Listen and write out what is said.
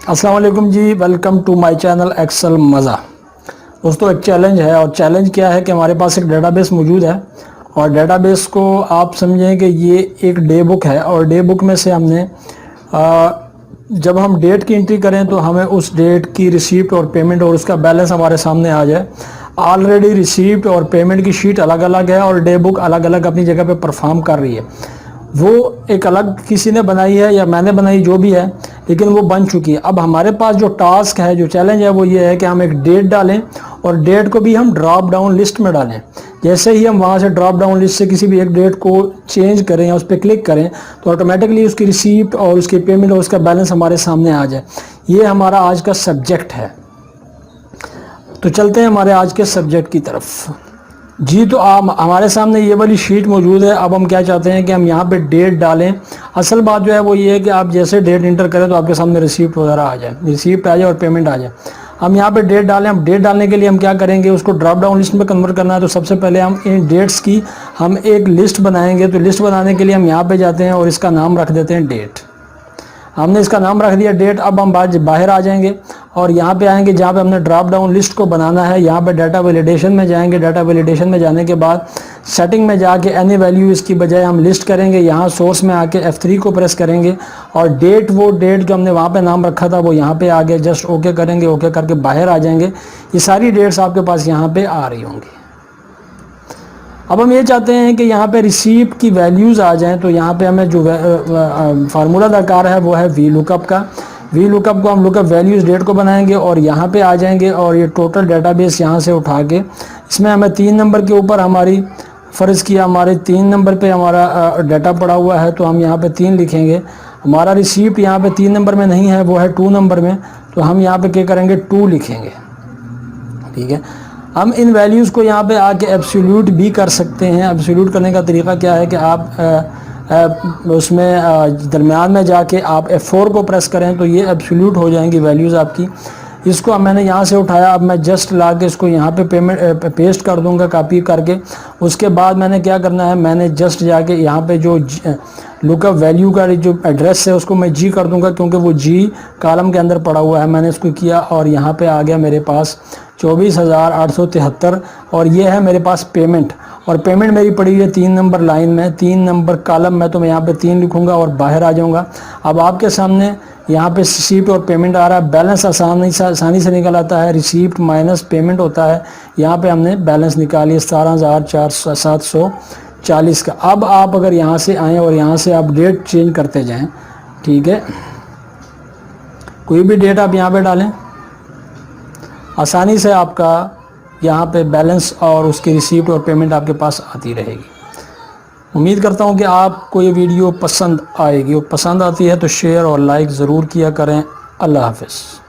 अस्सलाम वालेकुम जी, welcome to my channel Excel Maza. दोस्तों एक चैलेंज है और चैलेंज क्या है कि हमारे पास एक डेटाबेस मौजूद है और डेटाबेस को आप समझें कि ये एक डे बुक है और डे बुक में से हमने जब हम डेट की एंट्री करें तो हमें उस डेट की रिसीप्ट और पेमेंट और उसका बैलेंस हमारे सामने आ जाए। ऑलरेडी रिसीप्ट और पेमेंट की शीट अलग अलग है और डे बुक अलग अलग अपनी जगह पे परफॉर्म कर रही है। वो एक अलग किसी ने बनाई है या मैंने बनाई, जो भी है, लेकिन वो बन चुकी है। अब हमारे पास जो टास्क है, जो चैलेंज है, वो ये है कि हम एक डेट डालें और डेट को भी हम ड्रॉप डाउन लिस्ट में डालें। जैसे ही हम वहाँ से ड्रॉप डाउन लिस्ट से किसी भी एक डेट को चेंज करें या उस पर क्लिक करें तो ऑटोमेटिकली उसकी रिसीप्ट और उसकी पेमेंट और उसका बैलेंस हमारे सामने आ जाए। ये हमारा आज का सब्जेक्ट है। तो चलते हैं हमारे आज के सब्जेक्ट की तरफ। जी, तो आप हमारे सामने ये वाली शीट मौजूद है। अब हम क्या चाहते हैं कि हम यहाँ पे डेट डालें। असल बात जो है वो ये है कि आप जैसे डेट इंटर करें तो आपके सामने रिसीप्ट वगैरह आ जाए, रिसीप्ट आ जाए और पेमेंट आ जाए। हम यहाँ पे डेट डालें। हम डेट डालने के लिए हम क्या करेंगे, उसको ड्रॉप डाउन लिस्ट में कन्वर्ट करना है। तो सबसे पहले हम इन डेट्स की हम एक लिस्ट बनाएंगे। तो लिस्ट बनाने के लिए हम यहाँ पर जाते हैं और इसका नाम रख देते हैं डेट। हमने इसका नाम रख दिया डेट। अब हम बाहर आ जाएंगे और यहाँ पे आएंगे जहाँ पे हमने ड्रॉप डाउन लिस्ट को बनाना है। यहाँ पे डाटा वैलिडेशन में जाएंगे। डाटा वैलिडेशन में जाने के बाद सेटिंग में जाके एनी वैल्यू इसकी बजाय हम लिस्ट करेंगे। यहाँ सोर्स में आके F3 को प्रेस करेंगे और डेट, वो डेट जो हमने वहाँ पे नाम रखा था वो यहाँ पे आ गया। जस्ट ओके करेंगे। ओके करके बाहर आ जाएंगे। ये सारी डेट्स आपके पास यहाँ पे आ रही होंगी। अब हम ये चाहते हैं कि यहाँ पे रिसीप्ट की वैल्यूज़ आ जाएं। तो यहाँ पे हमें जो फार्मूला दरकार है वो है वी लुकअप का। वी लुकअप को हम लुकअप वैल्यूज़ डेट को बनाएंगे और यहाँ पे आ जाएंगे और ये टोटल डेटाबेस यहाँ से उठा के इसमें हमें 3 नंबर के ऊपर हमारी फ़र्ज़ किया हमारे 3 नंबर पे हमारा डाटा पड़ा हुआ है। तो हम यहाँ पे 3 लिखेंगे। हमारा रिसीप्ट यहाँ पे 3 नंबर में नहीं है, वो है 2 नंबर में। तो हम यहाँ पे क्या करेंगे, 2 लिखेंगे। ठीक है। हम इन वैल्यूज़ को यहाँ पे आके एब्सोल्यूट भी कर सकते हैं। एब्सोल्यूट करने का तरीका क्या है कि आप उसमें दरमियान में जाके आप F4 को प्रेस करें तो ये एब्सोल्यूट हो जाएंगी वैल्यूज़ आपकी। इसको मैंने यहाँ से उठाया। अब मैं जस्ट ला के इसको यहाँ पे पेस्ट कर दूँगा कॉपी करके। उसके बाद मैंने क्या करना है, मैंने जस्ट जाके यहाँ पे जो लुकअप वैल्यू का जो एड्रेस है उसको मैं जी कर दूँगा, क्योंकि वो जी कॉलम के अंदर पड़ा हुआ है। मैंने इसको किया और यहाँ पे आ गया मेरे पास 24,873 और ये है मेरे पास पेमेंट। और पेमेंट मेरी पड़ी हुई है 3 नंबर लाइन में, 3 नंबर कॉलम में। तो मैं यहाँ पे 3 लिखूँगा और बाहर आ जाऊँगा। अब आपके सामने यहाँ पे रिसीप्ट और पेमेंट आ रहा है। बैलेंस आसानी से निकल आता है। रिसीप्ट माइनस पेमेंट होता है। यहाँ पे हमने बैलेंस निकाली 17,740 का। अब आप अगर यहाँ से आएँ और यहाँ से आप डेट चेंज करते जाएँ, ठीक है, कोई भी डेट आप यहाँ पे डालें, आसानी से आपका यहाँ पे बैलेंस और उसकी रिसीप्ट और पेमेंट आपके पास आती रहेगी। उम्मीद करता हूँ कि आपको ये वीडियो पसंद आएगी और पसंद आती है तो शेयर और लाइक ज़रूर किया करें। अल्लाह हाफ़िज़।